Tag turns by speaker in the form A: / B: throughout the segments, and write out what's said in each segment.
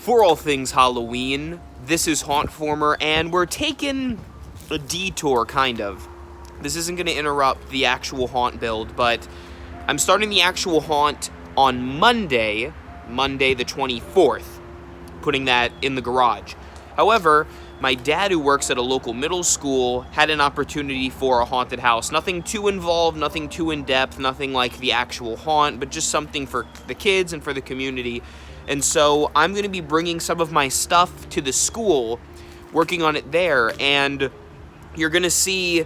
A: For all things Halloween, this is Hauntformer, and we're taking a detour, kind of. This isn't going to interrupt the actual haunt build, but I'm starting the actual haunt on Monday the 24th, putting that in the garage. However, my dad, who works at a local middle school, had an opportunity for a haunted house. Nothing too involved, nothing too in-depth, nothing like the actual haunt, but just something for the kids and for the community. And so I'm going to be bringing some of my stuff to the school, working on it there, and you're going to see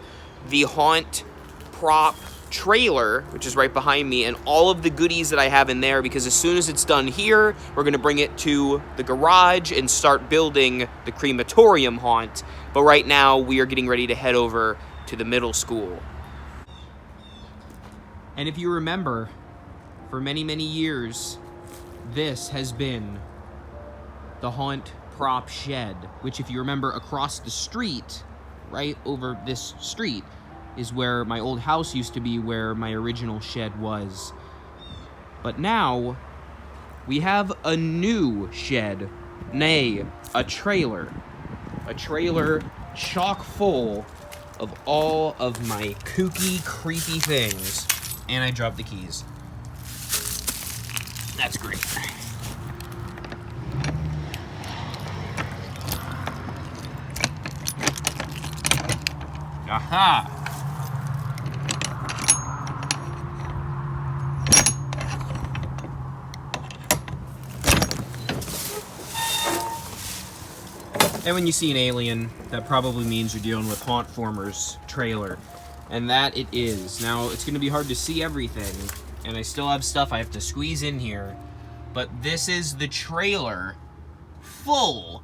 A: the haunt prop trailer, which is right behind me, and all of the goodies that I have in there, because as soon as it's done here, we're going to bring it to the garage and start building the Crematorium haunt. But right now, we are getting ready to head over to the middle school. And if you remember, for many, many years, this has been the haunt prop shed, which, if you remember, across the street, right over this street, is where my old house used to be, where my original shed was. But now, we have a new shed, nay, a trailer. A trailer chock full of all of my kooky, creepy things. And I dropped the keys. That's great. Aha! And when you see an alien, that probably means you're dealing with Hauntformer's trailer. And that it is. Now, it's going to be hard to see everything, and I still have stuff I have to squeeze in here, but this is the trailer full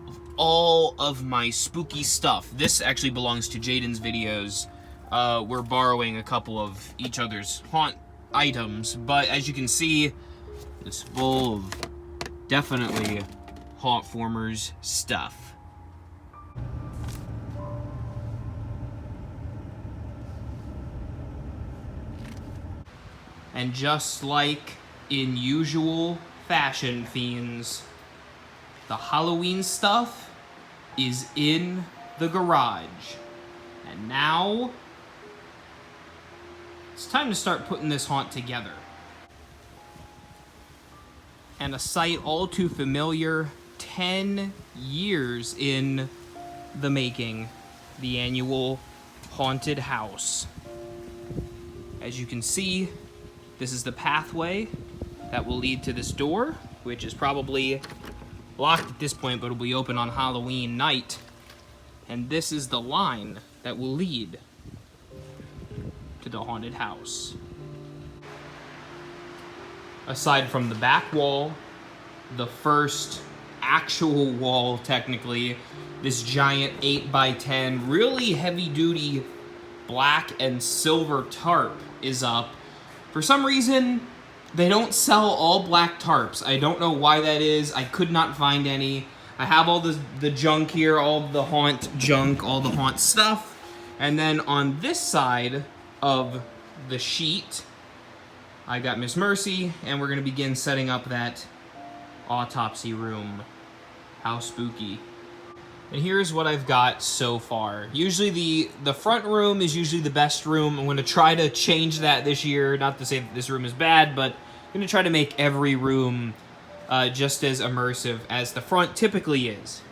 A: of all of my spooky stuff. This actually belongs to Jaden's videos. We're borrowing a couple of each other's haunt items, but as you can see, it's full of definitely Hauntformer's stuff. And just like in usual fashion, fiends, the Halloween stuff is in the garage. And now, it's time to start putting this haunt together. And a sight all too familiar, 10 years in the making, the annual haunted house. As you can see, this is the pathway that will lead to this door, which is probably locked at this point, but will be open on Halloween night. And this is the line that will lead to the haunted house. Aside from the back wall, the first actual wall, technically, this giant 8x10, really heavy-duty black and silver tarp is up. For some reason, they don't sell all black tarps. I don't know why that is. I could not find any. I have all the junk here, all the haunt junk, all the haunt stuff. And then on this side of the sheet, I got Miss Mercy, and we're going to begin setting up that autopsy room. How spooky. And here's what I've got so far. Usually the front room is usually the best room. I'm going to try to change that this year. Not to say that this room is bad, but I'm going to try to make every room just as immersive as the front typically is.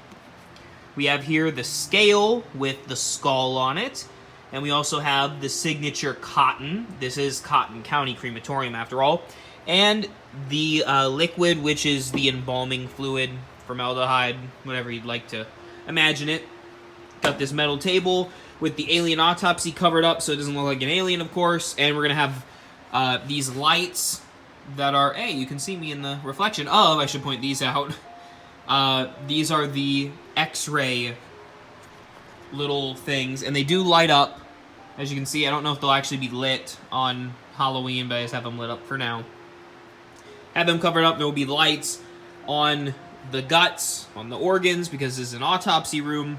A: We have here the scale with the skull on it. And we also have the signature cotton. This is Cotton County Crematorium, after all. And the liquid, which is the embalming fluid, formaldehyde, whatever you'd like to imagine it. Got this metal table with the alien autopsy covered up so it doesn't look like an alien, of course. And we're going to have these lights that are... Hey, you can see me in the reflection of... I should point these out. These are the X-ray little things, and they do light up. As you can see, I don't know if they'll actually be lit on Halloween, but I just have them lit up for now. Have them covered up. There will be lights on the guts, on the organs, because this is an autopsy room.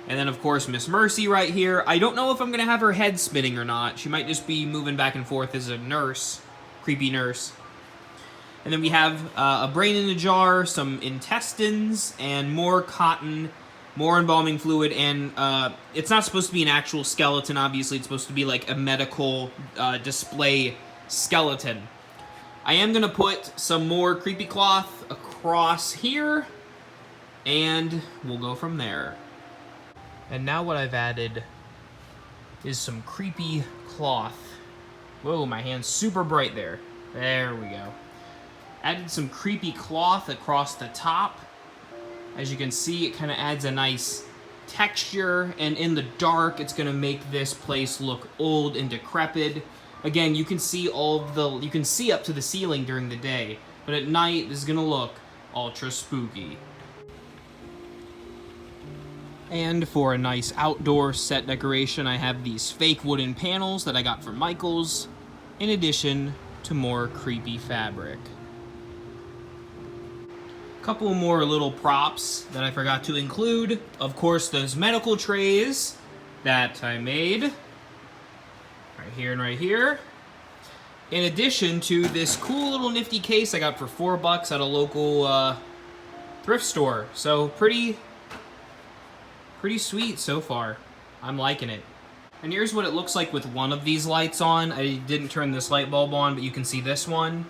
A: And then, of course, Miss Mercy right here. I don't know if I'm going to have her head spinning or not. She might just be moving back and forth as a nurse. Creepy nurse. And then we have a brain in a jar, some intestines, and more cotton, more embalming fluid, and it's not supposed to be an actual skeleton, obviously. It's supposed to be like a medical display skeleton. I am going to put some more creepy cloth across here, and we'll go from there. And now what I've added is some creepy cloth. Whoa, my hand's super bright there. There we go. Added some creepy cloth across the top. As you can see, it kind of adds a nice texture, and in the dark, it's going to make this place look old and decrepit. Again, you can see you can see up to the ceiling during the day, but at night, this is going to look ultra spooky. And for a nice outdoor set decoration, I have these fake wooden panels that I got from Michaels, in addition to more creepy fabric. Couple more little props that I forgot to include. Of course, those medical trays that I made. Right here and right here. In addition to this cool little nifty case I got for $4 at a local thrift store. So pretty sweet so far. I'm liking it. And here's what it looks like with one of these lights on. I didn't turn this light bulb on, but you can see this one.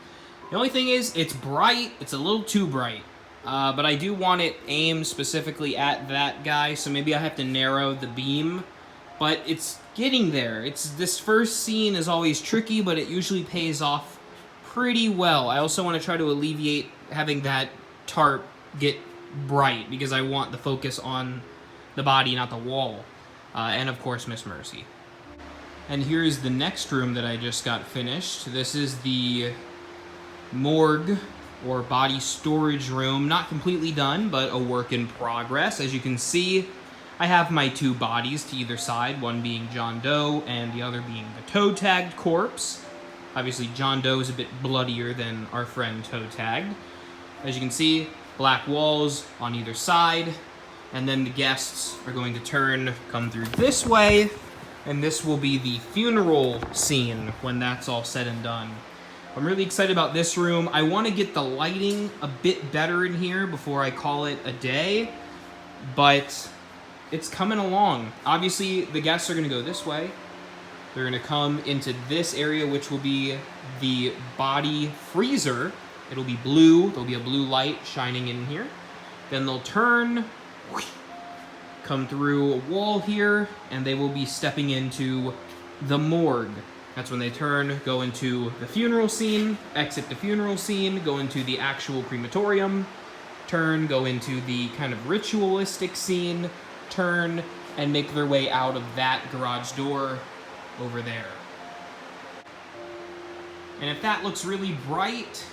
A: The only thing is, it's bright. It's a little too bright. But I do want it aimed specifically at that guy, so maybe I have to narrow the beam. But it's getting there. This first scene is always tricky, but it usually pays off pretty well. I also want to try to alleviate having that tarp get bright, because I want the focus on the body, not the wall. And of course, Miss Mercy. And here's the next room that I just got finished. This is the morgue, or body storage room. Not completely done, but a work in progress. As you can see, I have my two bodies to either side, one being John Doe and the other being the toe-tagged corpse. Obviously, John Doe is a bit bloodier than our friend toe-tagged. As you can see, black walls on either side, and then the guests are going to come through this way, and this will be the funeral scene when that's all said and done. I'm really excited about this room. I want to get the lighting a bit better in here before I call it a day, but it's coming along. Obviously, the guests are going to go this way. They're going to come into this area, which will be the body freezer. It'll be blue. There'll be a blue light shining in here. Then they'll turn, come through a wall here, and they will be stepping into the morgue. That's when they turn, go into the funeral scene, exit the funeral scene, go into the actual crematorium, turn, go into the kind of ritualistic scene, turn, and make their way out of that garage door over there. And if that looks really bright,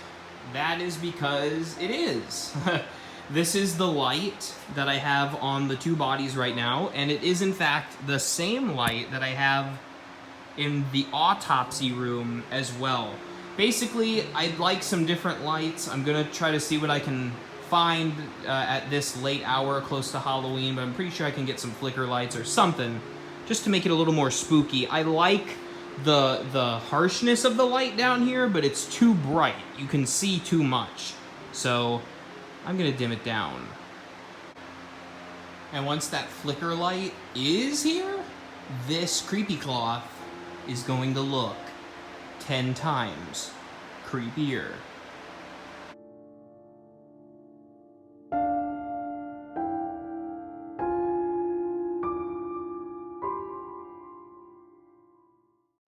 A: that is because it is. This is the light that I have on the two bodies right now, and it is in fact the same light that I have in the autopsy room as well. Basically, I'd like some different lights. I'm gonna try to see what I can find at this late hour close to Halloween, but I'm pretty sure I can get some flicker lights or something just to make it a little more spooky. I like the harshness of the light down here, but it's too bright. You can see too much. So I'm gonna dim it down. And once that flicker light is here, this creepy cloth is going to look 10 times creepier.